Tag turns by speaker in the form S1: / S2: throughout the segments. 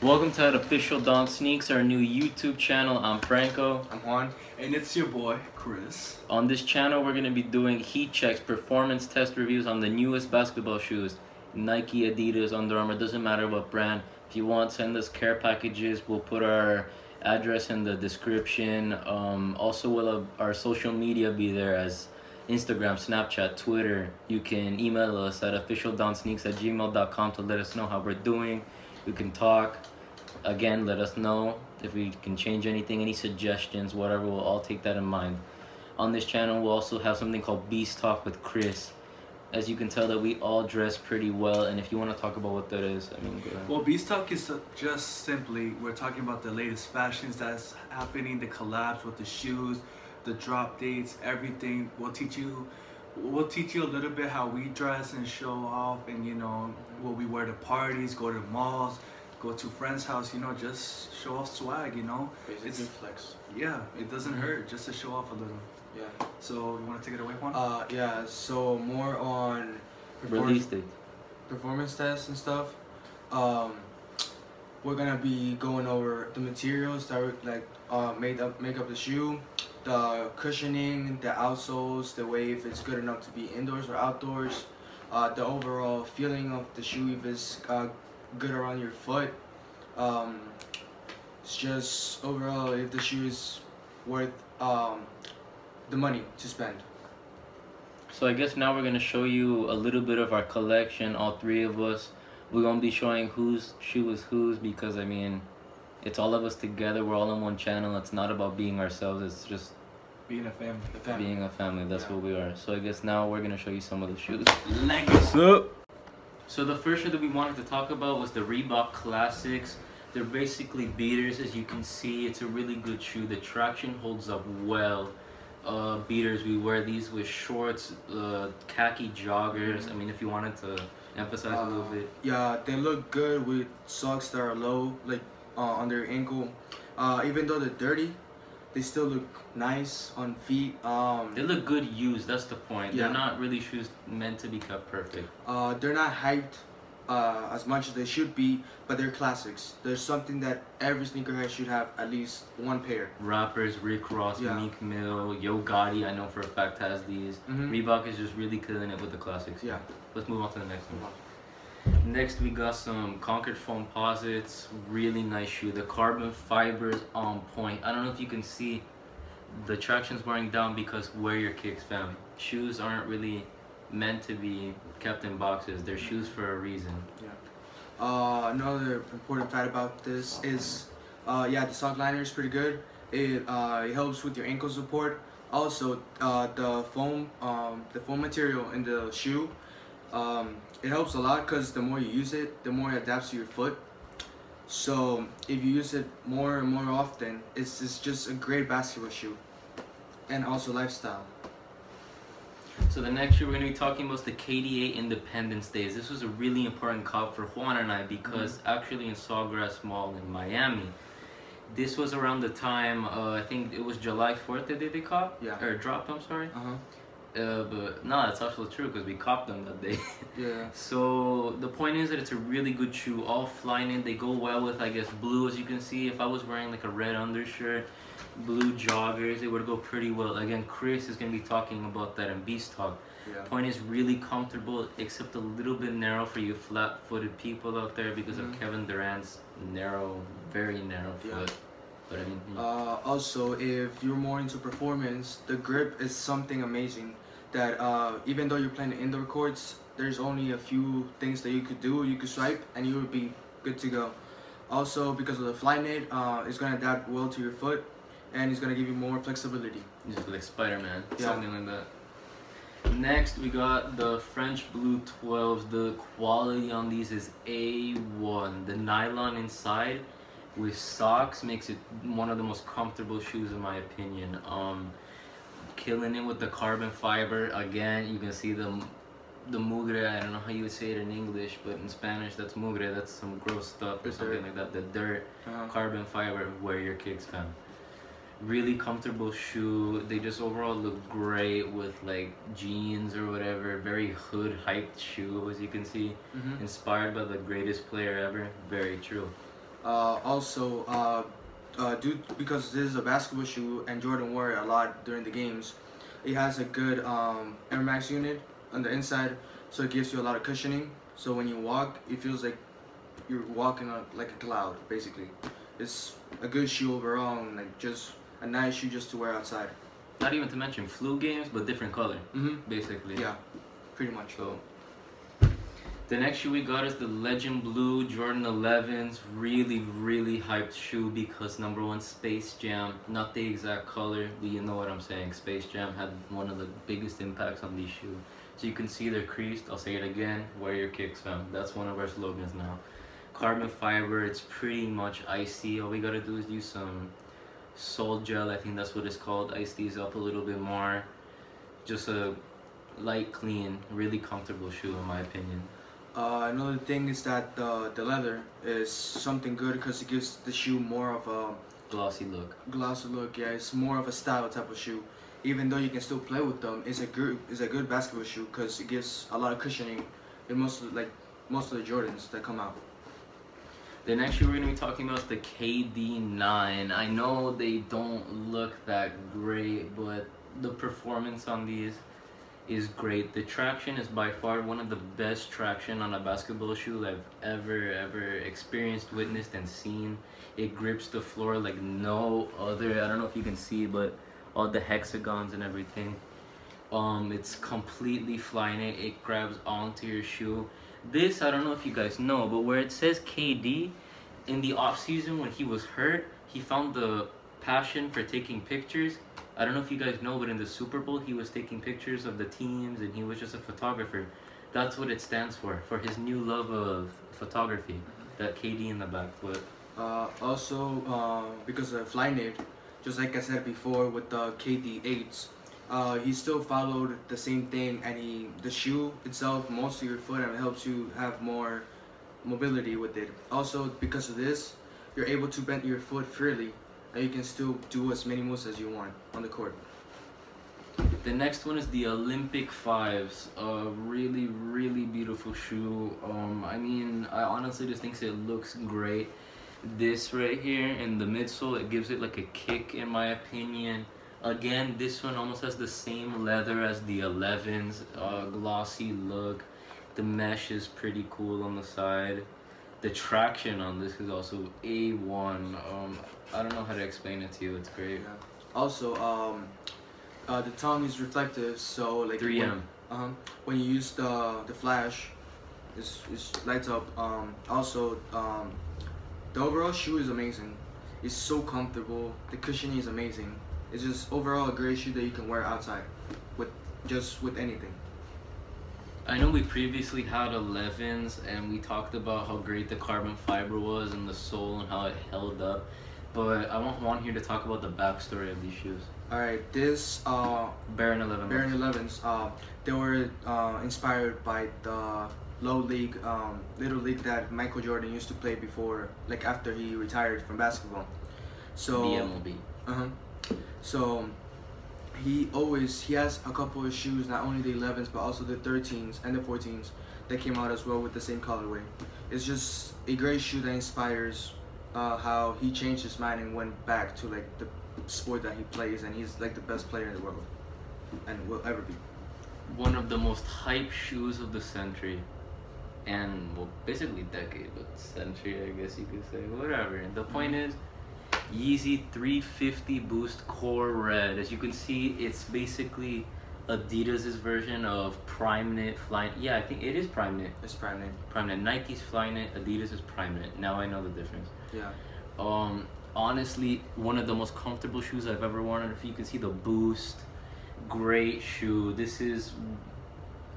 S1: Welcome to Official Don Sneaks, our new YouTube channel. I'm Franco.
S2: I'm Juan. And it's your boy, Chris.
S1: On this channel, we're going to be doing heat checks, performance test reviews on the newest basketball shoes. Nike, Adidas, Under Armour, doesn't matter what brand. If you want, send us care packages. We'll put our address in the description. Also, will our social media be there as Instagram, Snapchat, Twitter. You can email us at officialdonsneaks@gmail.com to let us know how we're doing. We can talk. Again, let us know if we can change anything, any suggestions, whatever. We'll all take that in mind. On this channel, we'll also have something called Beast Talk with Chris. As you can tell that we all dress pretty well, and if you want to talk about what that is, I mean, go ahead.
S2: Well, Beast Talk is just simply, we're talking about the latest fashions that's happening, the collabs with the shoes, the drop dates, everything. We'll teach you a little bit how we dress and show off, and what we wear to parties, go to malls, go to friends' house, just show off swag,
S3: Basically it's flex.
S2: Yeah, it doesn't hurt just to show off a little.
S3: Yeah.
S2: So you want to take it away, Juan?
S3: Yeah, so more on
S1: Release date.
S3: performance tests and stuff. We're gonna be going over the materials that are make up the shoe, the cushioning, the outsoles, the way if it's good enough to be indoors or outdoors, the overall feeling of the shoe, if it's good around your foot. It's just overall if the shoe is worth the money to spend.
S1: So I guess now we're going to show you a little bit of our collection, all three of us. We're going to be showing whose shoe is whose because, I mean, it's all of us together. We're all on one channel. It's not about being ourselves. It's just
S2: being a family.
S1: Being a family. That's what we are. So I guess now we're going to show you some of the shoes.
S2: Let's
S1: go. So the first shoe that we wanted to talk about was the Reebok Classics. They're basically beaters, as you can see. It's a really good shoe. The traction holds up well. Beaters, we wear these with shorts, khaki joggers. I mean, if you wanted to emphasize a little bit.
S3: Yeah, they look good with socks that are low, like on their ankle. Even though they're dirty, they still look nice on feet.
S1: They look good used, that's the point.
S3: Yeah.
S1: They're not really shoes meant to be kept perfect.
S3: They're not hyped as much as they should be, but they're classics. There's something that every sneakerhead should have at least one pair.
S1: Rappers, Rick Ross, Meek Mill, Yo Gotti, I know for a fact has these. Reebok is just really killing it with the classics.
S3: Yeah.
S1: Let's move on to the next one. Next, we got some Concord Foamposites. Really nice shoe. The carbon fibers on point. I don't know if you can see the traction's wearing down because wear your kicks, fam. Shoes aren't really meant to be kept in boxes. They're shoes for a reason.
S3: Yeah. Another important fact about this is, the sock liner is pretty good. It helps with your ankle support. Also, the foam material in the shoe, it helps a lot because the more you use it, the more it adapts to your foot. So if you use it more and more often, it's just a great basketball shoe, and also lifestyle.
S1: So the next shoe we're going to be talking about is the KDA Independence Days. This was a really important cop for Juan and I because actually in Sawgrass Mall in Miami, this was around the time, I think it was July 4th that they cop?
S3: Yeah.
S1: Or dropped, I'm sorry. But no, that's actually true because we copped them that day.
S3: Yeah.
S1: So the point is that it's a really good shoe, all flying in. They go well with, I guess, blue, as you can see. If I was wearing like a red undershirt, blue joggers, it would go pretty well. Again, Chris is going to be talking about that in Beast Talk.
S3: Yeah.
S1: Point is really comfortable, except a little bit narrow for you flat-footed people out there because of Kevin Durant's narrow, very narrow foot. But I mean,
S3: also, if you're more into performance, the grip is something amazing. That even though you're playing the indoor courts, there's only a few things that you could do. You could swipe, and you would be good to go. Also, because of the Flyknit, it's gonna adapt well to your foot, and it's gonna give you more flexibility.
S1: just like Spider-Man, something like that. Next, we got the French Blue 12s. The quality on these is A1. The nylon inside with socks makes it one of the most comfortable shoes in my opinion. Killing it with the carbon fiber. Again, you can see the mugre. I don't know how you would say it in English, but in Spanish that's mugre. That's some gross stuff or something like that. The dirt, carbon fiber. Wear your kicks, fam. Really comfortable shoe. They just overall look great with like jeans or whatever. Very hood hyped shoe, as you can see. Inspired by the greatest player ever. Very true.
S3: Also, due because this is a basketball shoe and Jordan wore it a lot during the games, it has a good Air Max unit on the inside, so it gives you a lot of cushioning. So when you walk, it feels like you're walking on like a cloud, basically. It's a good shoe overall, and like just a nice shoe just to wear outside.
S1: Not even to mention flu games, but different color, basically.
S3: Yeah, pretty much.
S1: So the next shoe we got is the Legend Blue Jordan 11s. Really, really hyped shoe because number one, Space Jam. Not the exact color, but you know what I'm saying. Space Jam had one of the biggest impacts on these shoes. So you can see they're creased. I'll say it again. Wear your kicks, fam. That's one of our slogans now. Carbon fiber. It's pretty much icy. All we gotta do is use some sole gel. I think that's what it's called. Ice these up a little bit more. Just a light, clean, really comfortable shoe in my opinion.
S3: Another thing is that the leather is something good because it gives the shoe more of a
S1: Glossy look.
S3: glossy look. Yeah, it's more of a style type of shoe. Even though you can still play with them, it's a good basketball shoe because it gives a lot of cushioning in most of the Jordans that come out.
S1: The next shoe we're going to be talking about is the KD9. I know they don't look that great, but the performance on these is great. The traction is by far one of the best traction on a basketball shoe I've ever experienced, witnessed, and seen. It grips the floor like no other. I don't know if you can see, but all the hexagons and everything. It's completely flying it. It grabs onto your shoe. This, I don't know if you guys know, but where it says KD, in the off season when he was hurt, he found the passion for taking pictures. I don't know if you guys know, but in the Super Bowl, he was taking pictures of the teams and he was just a photographer. That's what it stands for his new love of photography, that KD in the back foot.
S3: Also, because of Flyknit, just like I said before with the KD8s, he still followed the same thing, and the shoe itself molds to your foot and it helps you have more mobility with it. Also, because of this, you're able to bend your foot freely, and you can still do as many moves as you want on the court.
S1: The next one is the Olympic 5s. A really beautiful shoe. I mean, I honestly just think it looks great. This right here in the midsole, it gives it like a kick in my opinion. Again, this one almost has the same leather as the 11s, glossy look. The mesh is pretty cool on the side. The traction on this is also A1. I don't know how to explain it to you. It's great.
S3: Yeah. Also, the tongue is reflective, so like
S1: 3M.
S3: When you use the flash, it lights up. Also, the overall shoe is amazing. It's so comfortable. The cushioning is amazing. It's just overall a great shoe that you can wear outside with anything.
S1: I know we previously had 11s and we talked about how great the carbon fiber was and the sole and how it held up, but I want Juan here to talk about the backstory of these shoes.
S3: Alright, this
S1: Baron
S3: 11s, they were inspired by the little league that Michael Jordan used to play before, like after he retired from basketball. So
S1: BMLB.
S3: So he has a couple of shoes, not only the 11s but also the 13s and the 14s that came out as well with the same colorway. It's just a great shoe that inspires how he changed his mind and went back to like the sport that he plays, and he's like the best player in the world and will ever be.
S1: One of the most hyped shoes of the century, and well, basically decade, but century, I guess you could say. Whatever. The point is, Yeezy 350 Boost Core Red. As you can see, it's basically Adidas's version of PrimeKnit, Flyknit. Yeah, I think it is PrimeKnit.
S3: It's PrimeKnit.
S1: PrimeKnit. Nike's Flyknit, Adidas is PrimeKnit. Now I know the difference.
S3: Yeah.
S1: Honestly, one of the most comfortable shoes I've ever worn. If you can see the Boost, great shoe. This is,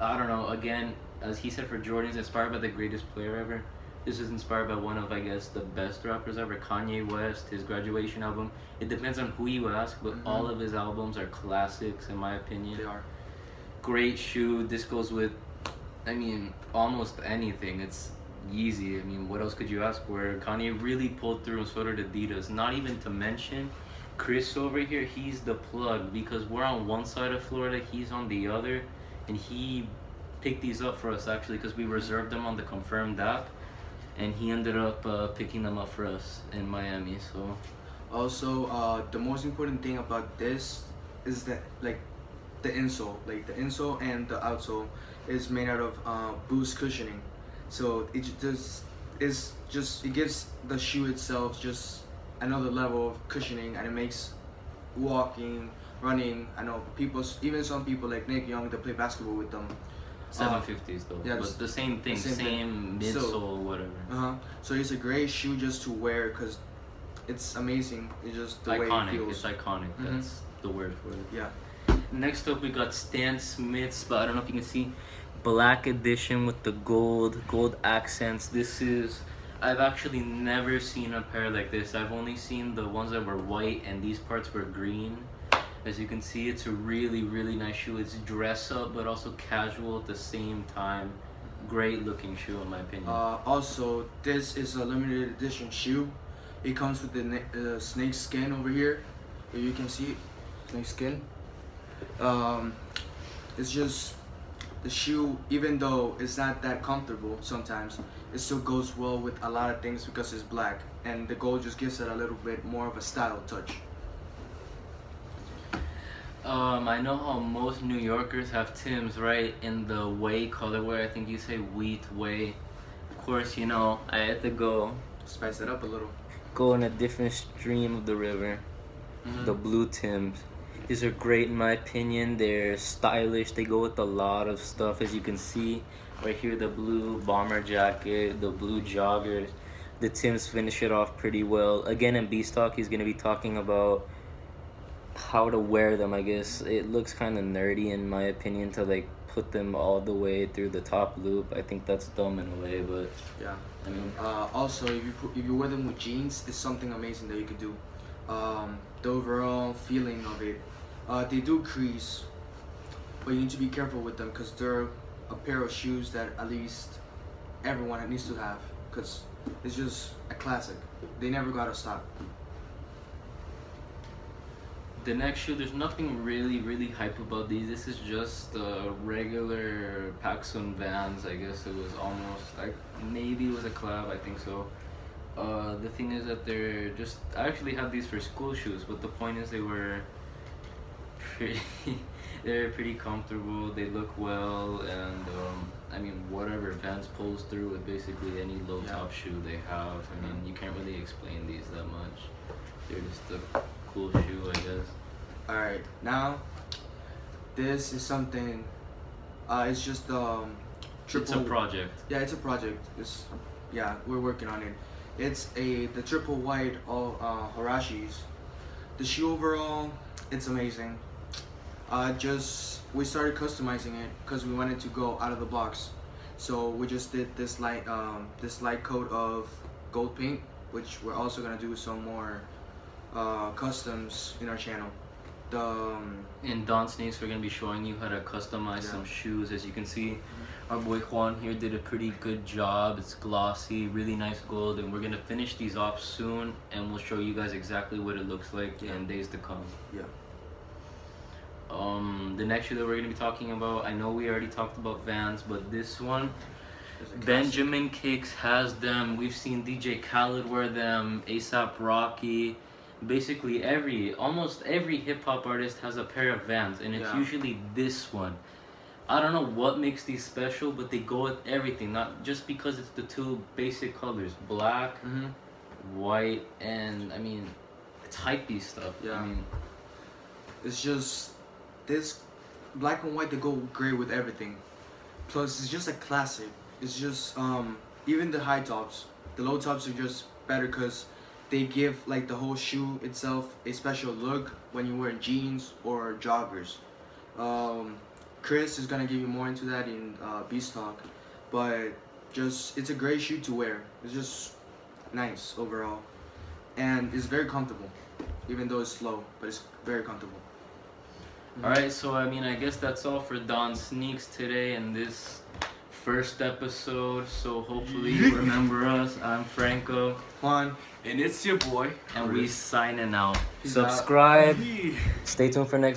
S1: I don't know, again, as he said, for Jordan's inspired by the greatest player ever. This is inspired by one of, I guess, the best rappers ever, Kanye West, his Graduation album. It depends on who you ask, but all of his albums are classics in my opinion.
S3: They are.
S1: Great shoe. This goes with, I mean, almost anything. It's Yeezy. I mean, what else could you ask for? Kanye really pulled through, and so did Adidas. Not even to mention, Chris over here, he's the plug, because we're on one side of Florida, he's on the other, and he picked these up for us actually because we reserved them on the Confirmed app. and he ended up picking them up for us in Miami. So
S3: Also, the most important thing about this is that like the insole and the outsole is made out of boost cushioning, so it gives the shoe itself just another level of cushioning, and it makes walking, running. I know people, even some people like Nick Young that play basketball with them.
S1: 750s though,
S3: yeah,
S1: but the same thing, same midsole,
S3: so,
S1: whatever.
S3: So it's a great shoe just to wear because it's amazing. It's just the
S1: Iconic.
S3: way it feels.
S1: It's iconic. That's the word for it.
S3: Yeah.
S1: Next up, we got Stan Smith's, but I don't know if you can see, black edition with the gold accents. This is, I've actually never seen a pair like this. I've only seen the ones that were white and these parts were green. As you can see, it's a really, really nice shoe. It's dress up, but also casual at the same time. Great looking shoe, in my opinion.
S3: Also, this is a limited edition shoe. It comes with the snake skin over here. If you can see it, snake skin. It's just the shoe, even though it's not that comfortable sometimes, it still goes well with a lot of things because it's black, and the gold just gives it a little bit more of a style touch.
S1: I know how most New Yorkers have Timbs, right? In the way colorway, I think you say wheat way. Of course, you know, I had to go
S3: Spice it up a little.
S1: Go in a different stream of the river. The blue Timbs. These are great in my opinion. They're stylish. They go with a lot of stuff, as you can see right here. The blue bomber jacket, the blue joggers. The Timbs finish it off pretty well. Again, in B-Stock, he's gonna be talking about how to wear them. I guess it looks kind of nerdy in my opinion to like put them all the way through the top loop. I think that's dumb in a way, but
S3: yeah.
S1: I mean,
S3: also if you wear them with jeans, it's something amazing that you could do. The overall feeling of it, they do crease, but you need to be careful with them because they're a pair of shoes that at least everyone needs to have because it's just a classic. They never gotta stop.
S1: the next shoe, there's nothing really hype about these. This is just regular Paxson Vans. I guess it was almost like, maybe it was a collab, I think so. The thing is that they're just, I actually had these for school shoes, but the point is they were pretty they're pretty comfortable, they look well, and I mean, whatever Vans pulls through with basically any low top shoe they have. I mean, you can't really explain these that much. They're just a cool shoe, I guess.
S3: Alright, now this is something, it's just triple.
S1: It's a project.
S3: Yeah, it's a project. Yeah, we're working on it. It's the triple white Harashis. The shoe overall, it's amazing. We started customizing it because we wanted to go out of the box. So we just did this light coat of gold paint, which we're also gonna do some more customs in our channel.
S1: In Don Sneaks, we're gonna be showing you how to customize some shoes. As you can see, our boy Juan here did a pretty good job. It's glossy, really nice gold, and we're gonna finish these off soon, and we'll show you guys exactly what it looks like in days to come.
S3: Yeah.
S1: The next shoe that we're gonna be talking about, I know we already talked about Vans, but this one, Benjamin Kicks has them. We've seen DJ Khaled wear them, ASAP Rocky. Basically almost every hip hop artist has a pair of Vans, and it's usually this one. I don't know what makes these special, but they go with everything. Not just because it's the two basic colors, black, white, and I mean, it's hypey stuff.
S3: Yeah.
S1: I mean,
S3: it's just this black and white. They go great with everything. Plus, it's just a classic. It's just even the high tops, the low tops are just better because they give like the whole shoe itself a special look when you wear jeans or joggers. Chris is gonna give you more into that in Beast Talk, but it's a great shoe to wear. It's just nice overall, and it's very comfortable, even though it's slow, but it's very comfortable.
S1: Alright, so I mean, I guess that's all for Don Sneaks today in this first episode. So hopefully you remember us. I'm Franco.
S3: Juan.
S2: And it's your boy.
S1: And we signing out.
S3: Peace
S1: Subscribe.
S2: out.
S1: Stay tuned for next